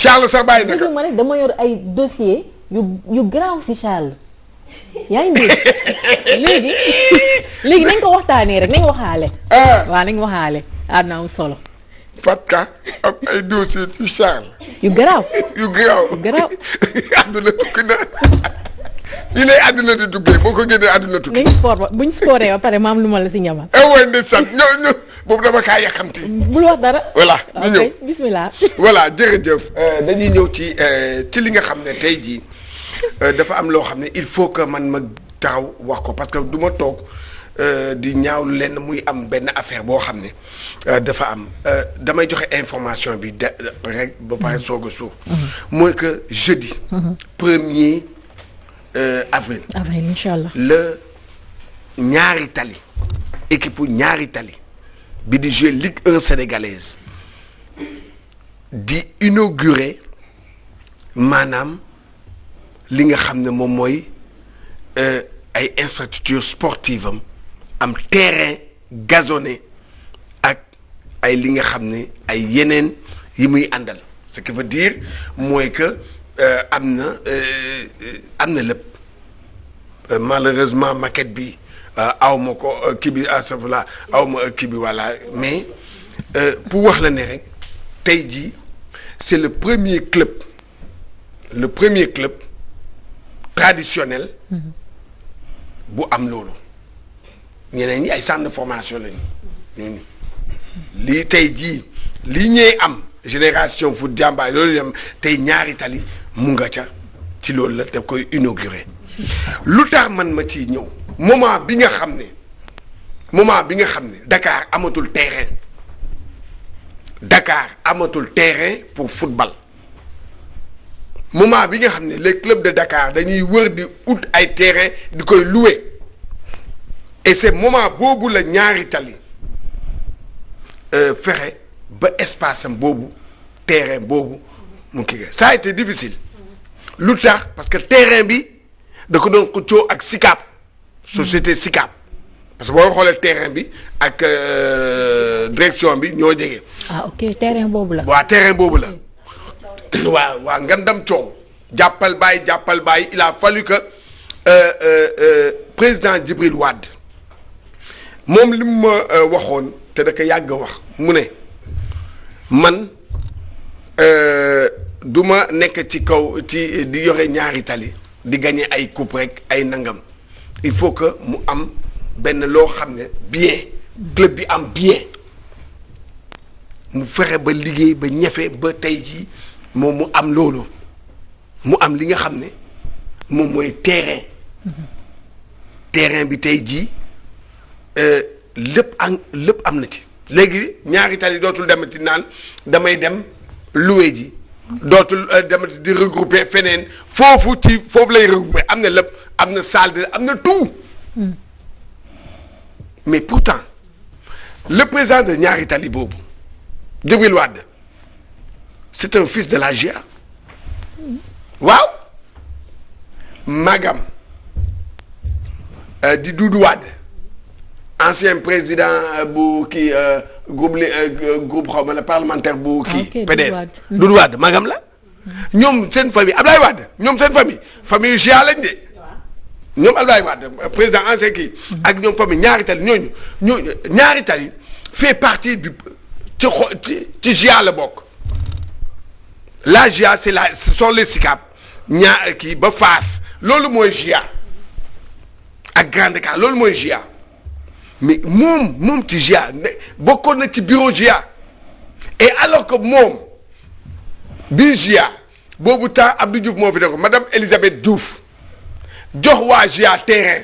Charles sax bàyyi na ko. ma rek dama yor ay dossier yu garaaw si Charles. yaa ngi dégg léegi nañ ko waxtaanee rek nañ waxaale. waaw nañ waxaale na am solo. Fatka am ay dossier ci Charles. yu garaaw. àdduna tukki na. fii lay àdduna di tukkee boo ko génnee àdduna tukki. nañ sport ba buñ sportee ba pare maam lu ma la si ñamal. waaye ndeysaan ñoo boobu dama kaa yàkkamti. bul wax dara. voilà ñu ñëw ok bismillah. voilà jërëjëf dañuy ñëw ci li nga xam ne tey jii dafa am loo xam ne il faut que man ma taxaw wax ko parce que du ma toog di ñaawlu lenn muy am benn affaire boo xam ne dafa am damay joxe information bi rek ba pare soog a suuf. mooy que jeudi. 1er avril. avril incha allah. la ñaari tali équipe ñaari tali bi di jouer Ligue 1 sénégalaise di inaugurer maanaam li nga xam ne moom mooy ay infrastructures sportives am terrain gazonné ak ay li nga xam ne ay yeneen yi muy àndal ce qui veut dire mooy que am na lépp malheureusement maquette bi aw ma ko kii bi asafla aw ma kii bi voilà mais pour wax la ne rek tey jii c'est le premier club traditionnel bu am loolu ñeneen ñi ay centre de formation lañu ñooñu lii tey jii lii ñee am génération foot jàmbaar loolu yam tey ñaari tali mu nga ca ci loolu la daf koy inaugurer lu tax man ma ciy ñëw moment bi nga xam ne Dakar amatul terrain pour football moment bi nga xam ne les clubs de Dakar dañuy wër di ut ay terrain di koy louer et c'est moment boobu la ñaari tali fexe ba espace am boobu terrain boobu mu kii ça a été difficile lu tax parce que terrain bi da ko doon xëccoo ak SICAP société SICAP parce que boo xoolee terrain bi ak direction bi ñoo jege. ok terrain boobu la. waaw terrain boobu la. waaw ngandam coow jàppal bàyyi il a fallu que président Djibril Wade moom li mu ma waxoon te da ko yàgg a wax mu ne man du ma nekk ci kaw ci di yore ñaari tali di gagner ay coupe rek ay nangam il faut que mu am benn loo xam ne bien club bi am bien mu fexe ba liggéey ba ñefe ba tey jii moom mu am loolu mu am li nga xam ne moom mooy terrain bi tey jii lépp am na ci léegi ñaari tali dootul demati naan damay dem louer ji dootul demati di regrouper feneen foofu lay regrouper am na lépp am na salle de am na tout mais pourtant le président de ñaari tali boobu Djibril Wade c'est un fils de la GIA waaw magam di Doudou Wade ancien président bu kii groupe xaw ma la parlementaire bu kii PDS Doudou Wade magam la ñoom seen famille Abdoulaye Wade ñoom seen famille GIA lañ de ñoom Abdoulaye Wade président ancien kii ak ñoom famille ñaari tali ñooñu ñaari tali fait partie du ci GIA la bokk la GIA ce sont les SICAP ñaar kii ba Fass loolu mooy GIA ak Grand Dakar loolu mooy GIA mais moom ci GIA bokkoon na ci bureau GIA et alors que moom biir GIA boobu temps Abdou Diouf moo fi nekk madame Elisabeth Diouf jox waa GIA terrain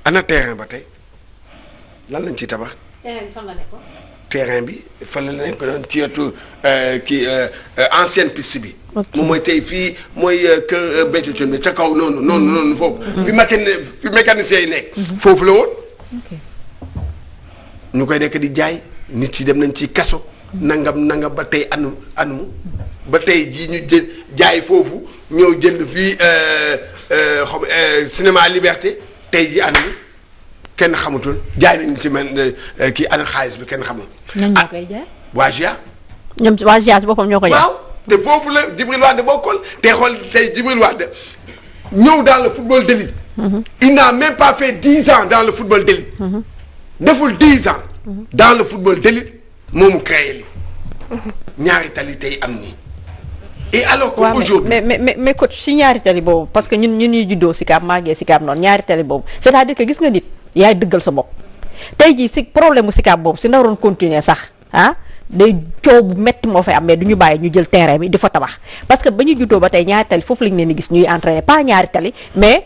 ana terrain ba tey lan lañ ci tabax. terrain bi fan la nekk doon ci wetu kii ancienne piste bi. moom mooy tey fii mooy kër Béthio Thioune bi ca kaw noonu foofu. fi mécanicien yi nekk. foofu la woon. ñu koy nekk di jaay nit yi dem nañ ci kaso. nangam ba tey anu ba tey jii ñu jël jaay foofu ñëw jënd fii cinéma Liberté tey jii anu kenn xamatul jaay nañu ci mel kii ana xaalis bi kenn xamul. ñoom ñoo koy jaay. waa GIA. ñoom waa GIA si boppam ñoo ko jaay. waaw te foofu la Djibril Wade bokkoon te xool tey Djibril Wade ñëw dans le football d'élite. Il n'a même pas fait 10 ans dans le football d'élite. deful 10 ans. dans le football d'élite moomu créé li ñaari tali tey am nii. et alors que aujourd'hui mais coach si ñaari tali boobu parce que ñun ñuy juddoo Sicap màggee Sicap noonu ñaari tali boobu c'est-à-dire que gis nga nit yaay dëggal sa bopp tey jii si problème mu Sicap boobu si naroon continuer sax day coow bu métti moo fay am mais du ñu bàyyi ñu jël terrain bi di fa tabax parce que ba ñu juddoo ba tey ñaari tali foofu lañu leen di gis ñuy entraîner pas ñaari tali mais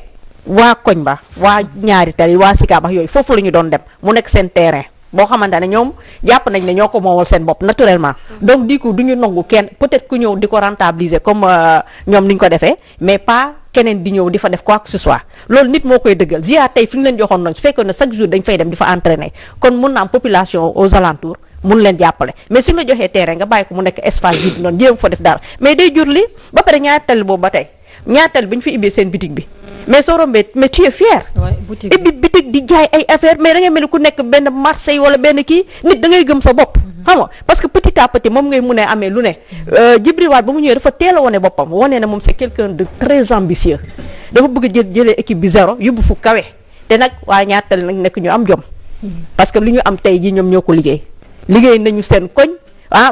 waa koñ ba waa ñaari tali waa Sicap ak yooyu foofu la ñu doon dem mu nekk seen terrain boo xamante ne ñoom jàpp nañ ne ñoo ko moomal seen bopp naturellement donc du coup du ñu nangu kenn peut-être ku ñëw di ko rentabiliser comme ñoom ni ñu ko defee mais pas keneen di ñëw di fa def quoi que ce soit loolu nit moo koy dëggal GIA tey fi ñu leen joxoon noonu su fekkoon ne chaque jour dañ fay dem di fa entraîner kon mun na am population aux alentours mun leen jàppale mais suñu la joxee terrain nga bàyyi ko mu nekk espace vide noonu jéem fa def dara mais day jur li ba pare ñaari tali boobu ba tey ñaari tali bi ñu fi ibbee seen bitig bi mais soo rombee mais tu es fier. ibbi bitig di jaay ay affaire mais da ngay mel ni ku nekk benn Marseille wala benn kii nit da ngay gëm sa bopp. xam nga parce que petit à petit moom ngay mun a amee lu ne. Djibril Wade ba mu ñëwee dafa teel a wane boppam wane na moom c'est quelqu'un de très ambitieux dafa bëgg a jëlee équipe bi zéro yóbbu fu kawe te nag waa ñaari tali nag nekk ñu am jom. parce que lu ñu am tey jii ñoom ñoo ko liggéey nañu seen koñ.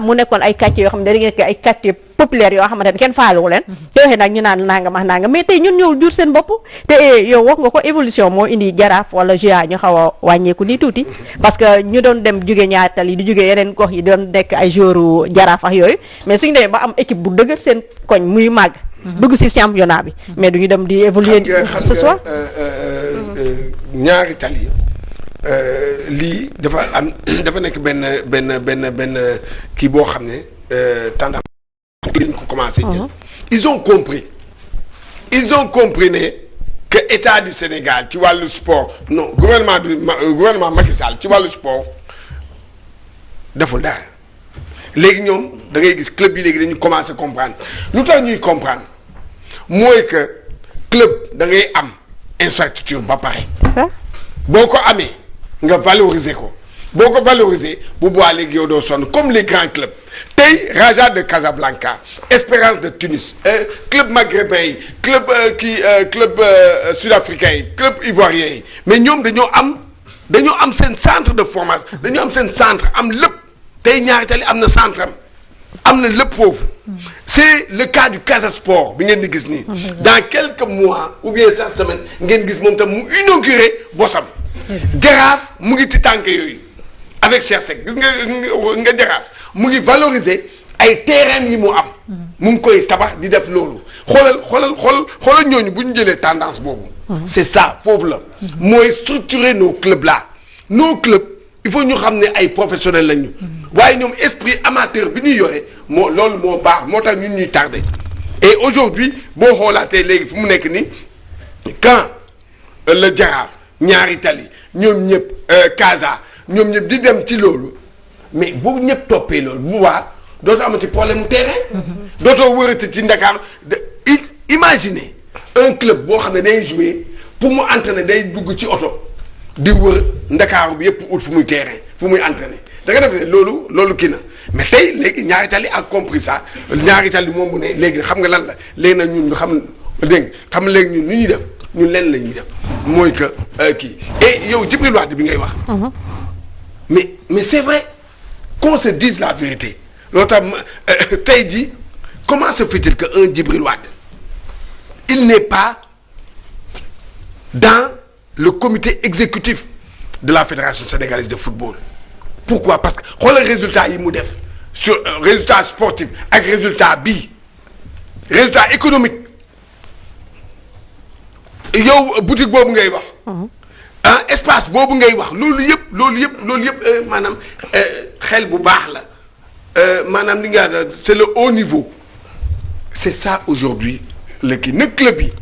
mu nekkoon ay quartiers yoo xam ne dañuy nekk ay quartiers populaires yoo xamante ne kenn faalewu leen te waxee nag ñu naan nangam ak nangam mais tey ñun ñëw jur seen bopp te yow wax nga ko évolution moo indi jaraaf wala GIA ñu xaw a wàññeeku nii tuuti parce que ñu doon dem jóge ñaari tali di jóge yeneen gox yi doon nekk ay joueurs jaraaf ak yooyu mais suñu demee ba am équipe bu dëgër seen koñ muy màgg dugg si championnat bi mais duñu dem di évoluer ce soir ñaari tali lii dafa nekk benn kii boo xam ne tendance lañ ko commencé jël ils ont compris ne que état du Sénégal ci wàllu sport non gouvernement Macky Sall ci wàllu sport deful dara léegi ñoom da ngay gis club yi léegi dañu commencé comprendre lu tax ñuy comprendre mooy que club da ngay am infrastructure ba pare boo ko amee nga valoriser ko boo ko valoriser bu boobaa léegi yow doo sonn comme les grands clubs tey Raja de Casablanca Espérance de Tunis club maghrébin yi club sud-africain yi club ivoirien yi mais ñoom dañoo am seen centre de formation dañoo am seen centre am lépp tey ñaari tali am na centre am na lépp foofu c'est le cas du Casa Sport bi ngeen di gis nii dans quelques mois ou bien cette semaine ngeen gis moom tam mu inauguré bosam Jaraaf mu ngi ci tànk yooyu avec Cheikh Seck gis nga Jaraaf mu ngi valoriser ay terrain yi mu am mu ngi koy tabax di def loolu xoolal ñooñu bu ñu jëlee tendance boobu c'est ça foofu la mooy structurer nos clubs là nos clubs il faut ñu xam ne ay professionnels lañu waaye ñoom esprit amateur bi ñuy yore loolu moo baax moo tax ñun ñuy tardé et aujourd'hui boo xoolaatee léegi fu mu nekk nii quand le Jaraaf ñaari tali ñoom ñëpp Casa ñoom ñëpp di dem ci loolu mais boo ñëpp toppee loolu bu baax dootoo amati problème mu terrain. dootoo wërati ci Ndakaaru imaginez un club boo xam ne day jouer pour mu entraîner day dugg ci oto di wër Ndakaaru bi yëpp ut fu muy terrain fu muy entraîner da nga def ne loolu kii na mais tey léegi ñaari tali a compris ça ñaari tali moom mu ne léegi xam nga lan la léegi nag ñun xam dégg nga xam léegi ñun lu ñuy def ñun lenn la ñuy def. mooy que kii et yow Djibril Wade bi ngay wax. mais c'est vrai qu'on se dise la vérité loolu tax tey jii comment se fait-il que un Djibril Wade il n'est pas dans le comité exécutif de la Fédération sénégalaise de football pourquoi parce que xoolal résultat yi mu def sur résultat sportif ak résultat bii résultat économique. yow boutique boobu ngay wax espace boobu ngay wax loolu yëpp maanaam xel bu baax la maanaam li nga c'est le haut niveau c'est ça aujourd'hui le kii nag club yi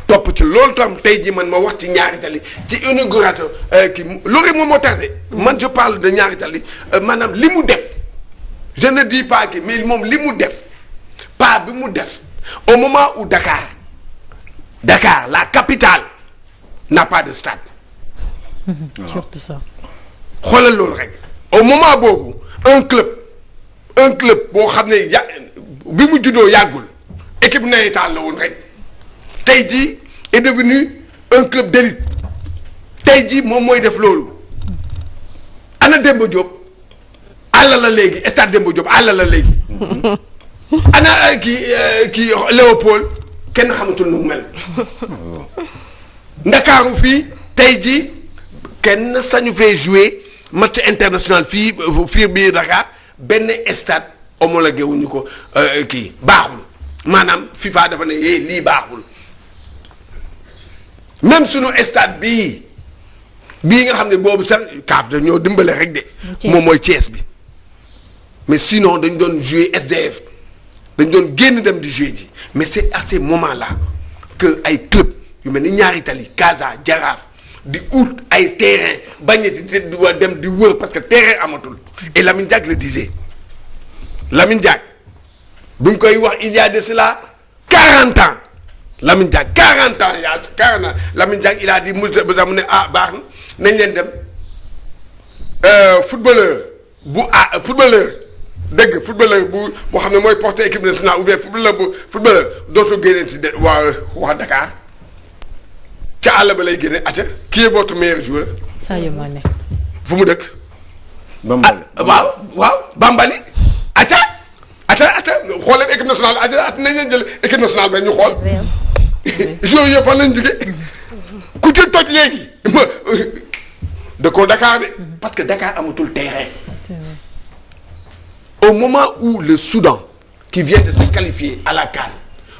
topp ci loolu tam tey ji man ma wax ci ñaari tali ci inauguration kii loolu moom moo tardé man je parle de ñaari tali maanaam li mu def je ne dis pas que mais moom li mu def pas bi mu def au moment où Dakar, la capitale, n'a pas de stade. Surtout ça. xoolal loolu rek au moment boobu un club boo xam ne bi mu juddoo yàggul équipe nawetaan la woon rek tey jii est devenu un club d'élite tey jii moom mooy def loolu ana Demba Diop àll la léegi stade Demba Diop àll la léegi ana kii Léopold kenn xamatul nu mu mel Ndakaaru fii tey jii kenn sañu fee jouer match international fii biir Dakar benn stade homologué wuñu ko kii baaxul maanaam FIFA dafa ne lii baaxul même sunu stade bii nga xam ne boobu sax kaaf da ñoo dimbale rek de moom mooy Thiès bi mais sinon dañ doon jouer SDF dañ doon génn dem di jouer ji mais c'est à ces moments là que ay club yu mel ni Ñaari Tali Casa Jaraaf di ut ay terrain bañeti di dem di wër parce que terrain amatul et Lamine Diack le disait Lamine Diack bu ñu koy wax il y a de cela 40 ans Lamine Diack 40 ans il y a 40 ans Lamine Diack il a dit mu ne baax na nañ leen dem footballeur dëgg footballeur boo xam ne mooy porter équipe nationale ou bien footballeur dootoo génnee ci waa Dakar ca àll ba lay génne acca qui est votre meilleur joueur. Sadio Mané. fu mu dëkk. Bambali waaw Bambali. acca xool leen équipe nationale acca nañ leen jël équipe nationale ba ñu xool. joueurs yëpp fan lañ jógee ku ci toj léegi dëkkoo Dakar de parce que Dakar amatul terrain. Au moment où le Soudan qui vient de se qualifier à la CAN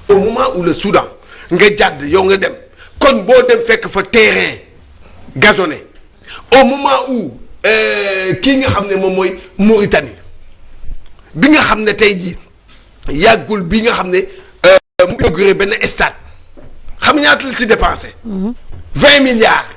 au moment où le Soudan nga jàdd yow nga dem kon boo dem fekk fa terrain gazonné au moment où kii nga xam ne moom mooy Mauritanie bi nga xam ne tey jii yàggul bi nga xam ne mu inauguré benn stade xam nga ñaata la ci dépensé. 20 milliards.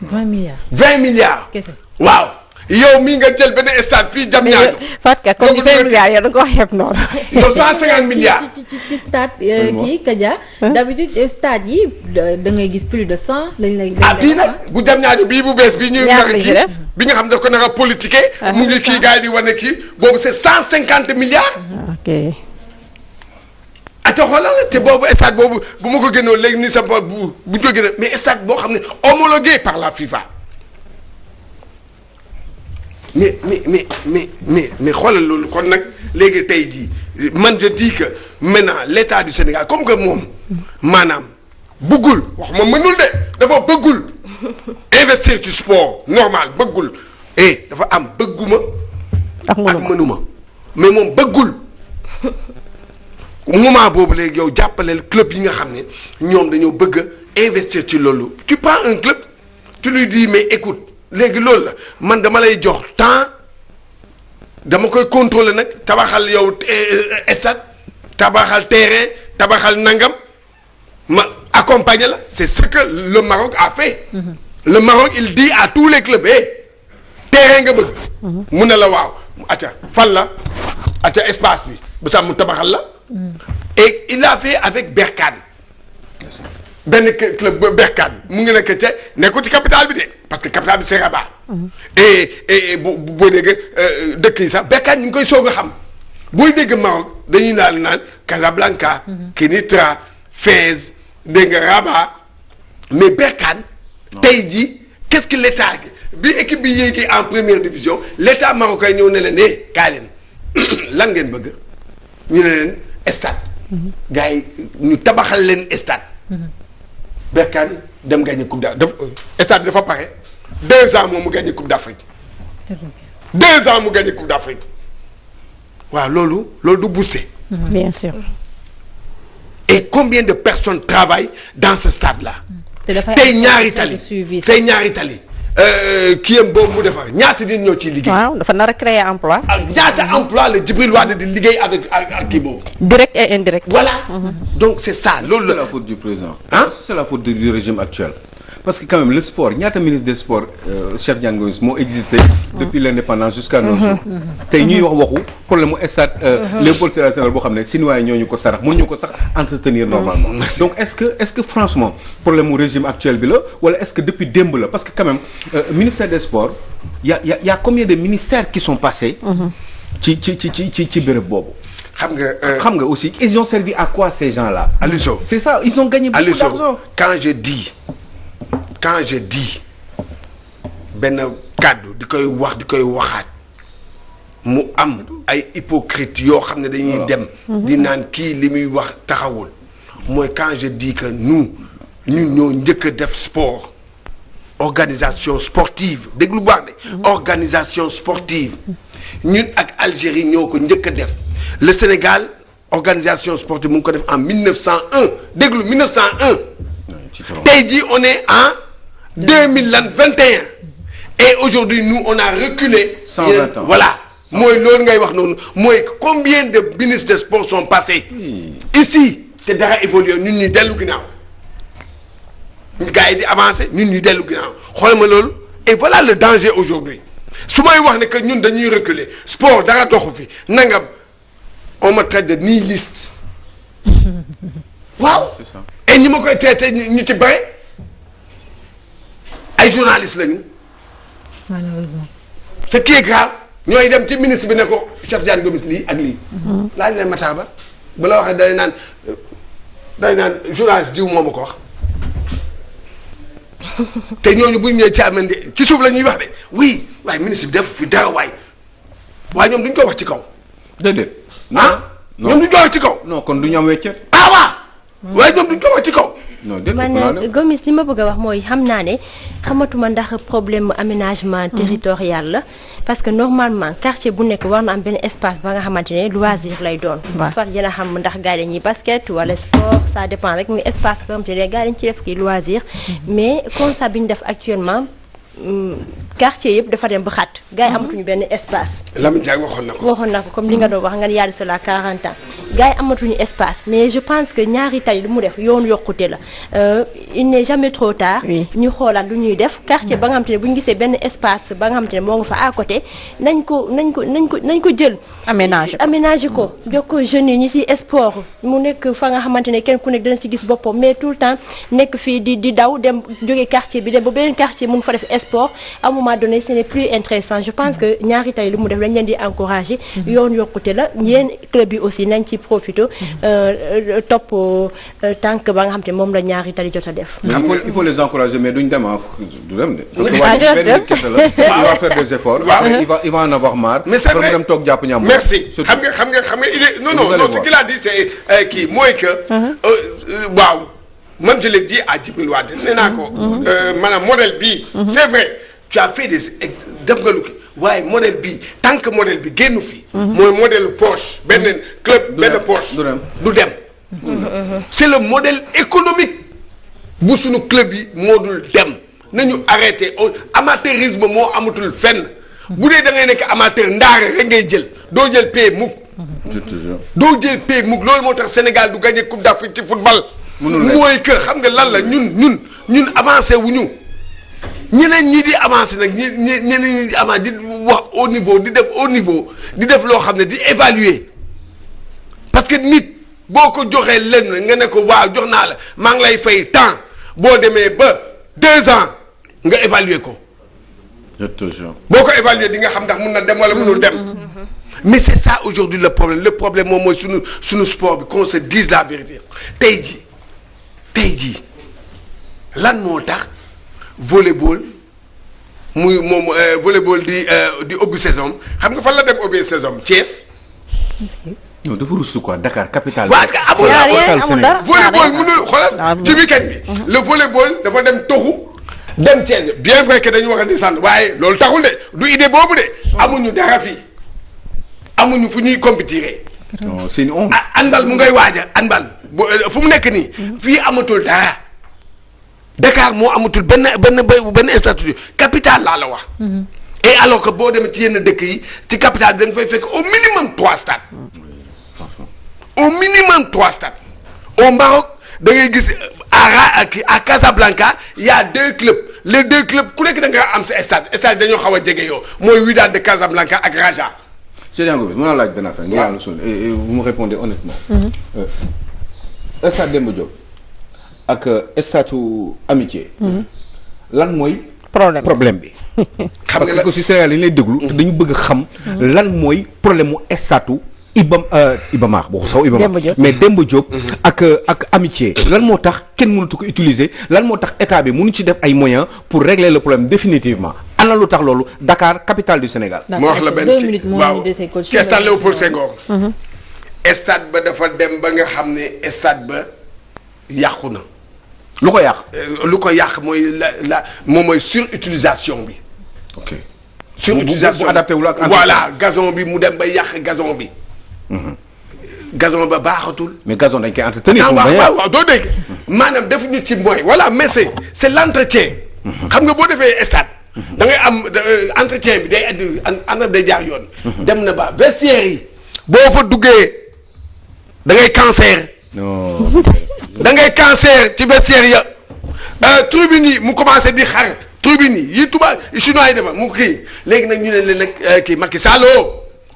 20 milliards. kese waaw. yow mii nga jël benn stade fii jam ñaar. Fatou Ka kon 20 milliards yow da nga ko xeeb noonu. yow 150 milliards. ci stade kii Kaja. d'habitude stade yi da ngay gis plus de 100 lañ lay. bii nag bu jam ñaar bii bu bees bii ñuy nar kii bi nga xam daf ko nar a politique. mu ngi kii gars yi di wane kii boobu c'est 150 milliards. ok. ate xoolal te boobu stade boobu bu ma ko génnoon léegi nii sa bopp bu ñu ko génnoon mais stade boo xam ne homologué par la FIFA. mais xoolal loolu kon nag léegi tey jii man je dis que maintenant l'État du Sénégal comme que moom maanaam bëggul waxuma mënul de dafa bëggul investir ci sport normal bëggul dafa am bëgguma ak mënuma mais moom bëggul moment boobu léegi yow jàppaleel club yi nga xam ne ñoom dañoo bëgg a investir ci loolu tu prends un club tu lui dis mais écoute léegi loolu la man dama lay jox temps dama koy contrôler nag tabaxal yow stade tabaxal terrain tabaxal nangam ma accompagner la c'est ce que le Maroc a fait. Le Maroc il dit à tous les clubs terrain nga bëgg. mu ne la waaw acca fan la acca espace bi bu sax mu tabaxal la. et il a fait avec Berkane. benn club Berkane mu ngi nekk ca nekkul ci capitale bi de parce que capitale bi c'est Rabat. et boo déggee dëkk yi sax Berkane ñu ngi koy soog a xam booy dégg Maroc dañuy naan Casablanca. Kenitra Fès dégg nga Rabat mais Berkane. tey jii qu'est-ce que l'état bi équipe bi yéegi en première division l'état marocain ñëw ne leen ne kaay leen lan ngeen bëgg ñu ne leen stade. gars yi ñu tabaxal leen stade. Berkane dem gagner coupe d'Afrique stade bi dafa pare 2 ans moom mu gagner coupe d'Afrique 2 ans mu gagner coupe d'Afrique waaw loolu du booster. bien sûr. et combien de personnes travaillent dans ce stade là. tey Ñaari Tali kii am boobu mu defar ñaata nit ñoo ciy liggéey. waaw dafa nar a créer emploi. ñaata emploi la Djibril Wade di liggéey avec kii boobu. direct et indirect. voilà. donc c'est ça loolu la. c'est la faute du président. c'est la faute du régime actuel. parce que quand même le sport ñaata ministre des sports Cheikh Ndiaye Ngoïs moo existé. depuis l'indépendance jusqu'à nos jours. tey ñuy wax waxu problème mu stade Léopold Sédar Senghor boo xam ne Chinois yi ñoo ñu ko sarax mënuñu ko sax entretenir normalement. donc est-ce que franchement problème mu régime actuel bi la wala est-ce que depuis démb la parce que quand même ministère des sports y a combien de ministères qui sont passés. ci béréb boobu. xam nga aussi ils ont servi à quoi ces gens-là. Aliou Sow c'est ça ils ont gagné beaucoup d'argent. quand je dis benn kàddu di koy waxaat mu am ay hypocrites yoo xam ne dañuy dem. di naan kii li muy wax taxawul mooy quand je dis que ñun ñoo njëkk a def sport organisation sportive déglu baax de. organisation sportive ñun ak Algérie ñoo ko njëkk a def le Sénégal organisation sportive mu ngi ko def en 1901 déglu 1901. tey jii on est en 2021 et aujourd'hui nous on a reculé. 120 ans voilà mooy loolu ngay wax noonu mooy combien de ministres des sports sont passés. ici c'est dara évolué ñun ñuy dellu ginnaaw gars yi di avancer ñun ñuy dellu ginnaaw xool ma loolu et voilà le danger aujourd'hui su may wax ne que ñun dañuy reculer sport dara doxu fi nangam on me traite de nihiliste waaw. c'est ça. et ñi ma koy traité ñu ci bare ay journalistes lañu. malheureusement. ce qui est grave ñooy dem ci ministre bi ne ko Cheikh Tidiane Gomis lii ak lii. laaj leen Matar Ba bu la waxee day naan journaliste diw moo ma ko wax te ñooñu bu ñu ñëwee ci amende ci suuf la ñuy wax de oui waaye ministre bi def fi dara waaye ñoom duñ ko wax ci kaw. déedéet. ñoom duñ ko wax ci kaw. non kon du ñu am weccet. waaye ñoom duñ ko wax ci kaw. non déedéet man Gomis li ma bëgg a wax mooy xam naa ne xamatuma ndax problème aménagement territorial la parce que normalement quartier bu nekk war na am benn espace ba nga xamante ne loisir lay doon. soit yéen a xam ndax gars yi dañuy basket wala sport ça dépend rek mais espace ba nga xamante ne gars yi dañu ci def kii loisir mais constat bi ñu def actuellement quartier yëpp dafa dem ba xat gars yi amatuñu benn espace. Lamine Diack waxoon na ko comme li nga doon wax nga ne yàlla cela 40 ans gars yi amatuñu espace mais je pense que ñaari tali lu mu def yoon yokkute la il n'est jamais trop tard. ñu xoolaat lu ñuy def quartier ba nga xamante ne bu ñu gisee benn espace ba nga xamante ne moo nga fa à côté nañ ko jël. aménager ko jox ko jeunes yi ñi ci sport mu nekk fa nga xamante ne kenn ku nekk dana ci gis boppam mais tout le temps nekk fii di daw dem jóge quartier bi dem ba beneen quartier mun fa def sport à un moment donné ce n'est plus intéressant je pense que ñaari tali lu mu def lañ leen di encourager yoon yokkute la yéen club yi aussi nañ ci profité topp tànk ba nga xam te moom la ñaari tali jot a def. il faut les encourager mais duñ dem du dem de. parce que waa benn kese la il va faire des efforts. il va en avoir marre. mais c'est vrai dem toog jàpp ñaam. merci xam nga il est non ce qu'il a dit c'est kii mooy que. waaw man je l'ai dit à Djibril Wade nee naa ko. maanaam modèle bii. c'est vrai tu as fait des def nga lu ki waaye modèle bi tant que modèle bi génn fi. mooy modèle poche benn club benn poche. du dem c'est le modèle économique bu suñu club yi moo dul dem nañu arrêté amateurisme moo amatul fenn bu dee da ngay nekk amateur ndaare rek ngay jël doo jël pay mukk. je te jure. doo jël pay mukk loolu moo tax Sénégal du gagné coupe d'Afrique ci football. mooy que xam nga lan la ñun avancé wuñu ñeneen ñi di avancé nag ñeneen ñi di avancé di wax au niveau di def au niveau di def loo xam ne di évaluer parce que nit boo ko joxee lenn nga ne ko waaw jox naa la maa ngi lay fay temps boo demee ba 2 ans nga évaluer ko. je te jure. boo ko évaluer di nga xam ndax mun na dem wala munul dem. mais c'est ça aujourd'hui le problème moom mooy suñu sport bi qu'on se dise la vérité tey jii lan moo tax. volleyball muy moom volleyball di ubbi saison xam nga fan la dem ubbi saison Thiès. non dafa rusu quoi Dakar capitale. waaw amul dara volleyball mënul xoolal ci week-end bi. le volleyball dafa dem toxu dem Thiès bien vrai que dañu wax a descendre waaye loolu taxul de du idée boobu de. amuñu dara fii amuñu fu ñuy compétir. non c'est une honte. handball mu ngay waaja handball fu mu nekk nii. fii amatul dara. Dakar moo amatul benn infrastructure capitale laa la wax. et alors que boo demee ci yenn dëkk yi ci capitale bi da nga fay fekk au minimum 3 stades. au minimum 3 stades. au Maroc da ngay gis à Casablanca il y a 2 clubs les 2 clubs ku nekk da nga am sa stade dañoo xaw a jege yoo mooy Wydad de Casablanca ak Raja. Cheikh Gomis mën naa laaj benn affaire. nga yàlla sonn et vous me répondez honnêtement. stade Demba Diop. ak statut amitié. lan mooy. problème bi. parce que aussi Sénégal yi lay déglu. te dañu bëgg xam. lan mooy problème mu statut Iba Mar boo saw Iba Mar mais Demba Diop ak amitié lan moo tax kenn mënatu ko utiliser lan moo tax état bi mënu ci def ay moyens pour régler le problème définitivement ana lu tax loolu Dakar capitale du Sénégal. moo wax la benn ci waaw ci stade Léopold Senghor. stade ba dafa dem ba nga xam ne stade ba yàqu na. lu ko yàq. lu ko yàq mooy moom mooy surutilisation bi. ok surutilisation bu adapté wul ak voilà gazon bi mu dem ba yàq gazon bi. gazon ba baaxatul. mais gazon dañ koy entretenir. waaw doo dégg. maanaam defuñu ci mooy voilà mais c'est l'entretien. xam nga boo defee stade. da ngay am entretien bi day ànd day jaar yoon. dem na ba vestiaire yi. boo fa duggee da ngay cancer. non. da ngay cancer ci vestiaire ya tribune yi mu commencé di xar tribune yi tubaab chinois yi defar mu kii léegi nag ñu ne leen nag kii Macky Sall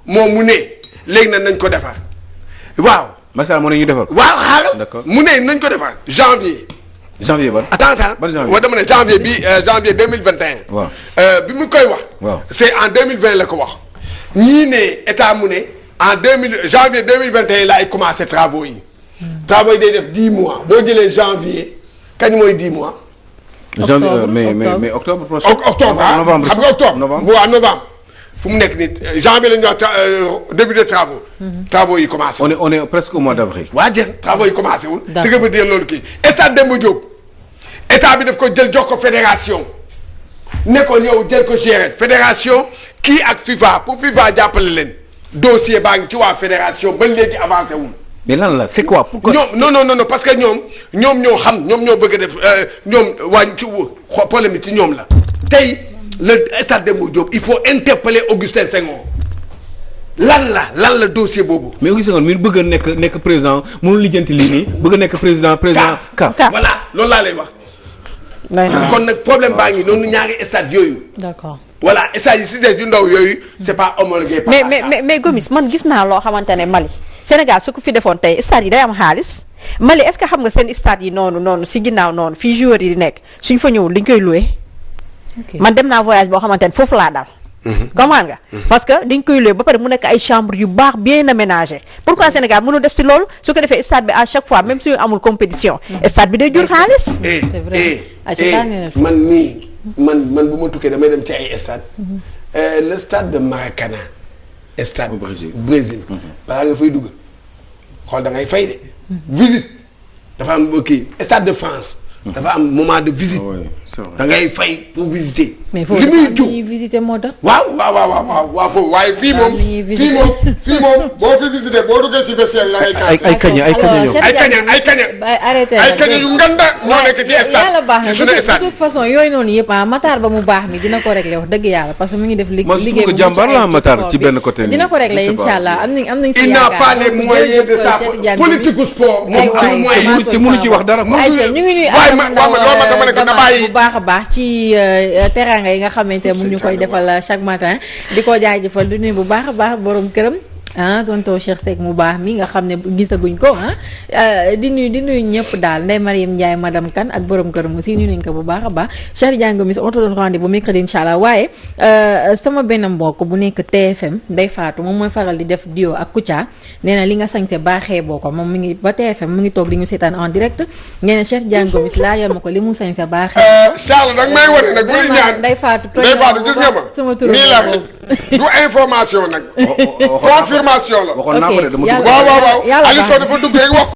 moom mu ne léegi nag nañ ko defar waaw. Macky Sall moo ne ñu defar. waaw xaaral d'accord mu ne nañ ko defar janvier ban. attends ban janvier waaw dama ne janvier bi janvier 2021. waaw bi mu koy wax. waaw c'est en 2020 la ko wax. ñii ne état mu ne en janvier 2021 la ay commencé travaux yi. travaux yi day def 10 mois boo jëlee janvier kañ mooy 10 mois. janvier mais octobre prochain. octobre novembre xam nga octobre. novembre waaw novembre. fu mu nekk nii janvier la ñu wax début de travaux. travaux yi commencé. on est presque au mois d'avril. waa jeex travaux yi commencé wul. ce qui veut dire loolu kii stade Demba Diop état bi daf ko jël jox ko fédération ne ko ñëw jël ko gérer fédération kii ak FIFA pour FIFA jàppale leen dossier baa ngi ci waa fédération ba léegi avancé wul. mais lan la c'est quoi pourquoi. ñoom non parce que ñoom ñoo xam ñoom ñoo bëgg a def ñoom waa ci problème bi ci ñoom la tey le stade Demba Diop il faut interpeller Augustin Senghor lan la dossier boobu. mais Augustin Senghor mi bëgg a nekk président mënul lijjanti lii nii bëgg a nekk président CAF. voilà loolu laa lay wax. kon nag problème baa ngi noonu ñaari stade yooyu. d'accord. voilà stade yi si des yu ndaw yooyu c'est pas homologué par mais Gomis man gis naa loo xamante ne Mali Sénégal su ko fi defoon tey stade yi day am xaalis Mali est-ce que xam nga seen stade yi noonu si ginnaaw noonu fii joueurs yi di nekk suñ fa ñëwul dañ koy loué. man dem naa voyage boo xamante ne foofu laa dal. comment nga. parce que dañ koy loué ba pare mu nekk ay chambre yu baax bien aménagé pourquoi Sénégal mënul def si loolu su ko defee stade bi à chaque fois même suñu amul compétition. stade bi day jur xaalis. man bu ma tukkee damay dem ci ay stade le stade de Maracana. stade Brésil. balaa nga fay dugg xool da ngay fay de. visite dafa am kii stade de France. dafa am moment de visite. da ngay fay pour visiter. mais foofu dafa am visiter moo tax. waaw foofu waaye fii moom boo fi visiter boo duggee ci vestiaire la ngay. ay kaña ay kaña yu nganda moo nekk ci stade. yàlla baax na ci suñu stade de toute façon yooyu noonu yëpp Matar ba mu baax mi dina ko régler wax dëgg yàlla parce que mu ngi def liggéey bu jàmbar la Matar ci benn côté dina ko régler inshallah am nañ il n'a pas les moyens de sa politique au sport moom am moyen te mënu ci wax dara. ñu ngi nuyu dama ne ko na bàyyi bu baax a baax ci teranga yi nga xamante mu ñu koy defal chaque matin di ko jaajëfal du nuyu bu baax a baax borom këram tonton Cheikh Seck mu baax mi nga xam ne gisaguñ ko di nuyu ñëpp daal Ndeye Mariam Ndiaye madame Kane ak borom këram aussi nuyu nañ ko bu baax a baax Cheikh Diango mi on te donne rendez-vous mercredi inchallah waaye sama benn mbokk bu nekk TFM Ndeye Fatou moom mooy faral di def duo ak Kouthia nee na li nga sañte baaxee boo ko moom mi ngi ba TFM mu ngi toog di ñu seetaan en direct nee na Cheikh Diango mi laa yor ma ko li mu sañte baaxee. Charles nag may wane nag bu ñu ñaan Ndeye Fatou gis nga ma sama tur nii la du information nag confirmation la. waxoon naa ko de dama waaw Aliou Sow dafa dugg rek wax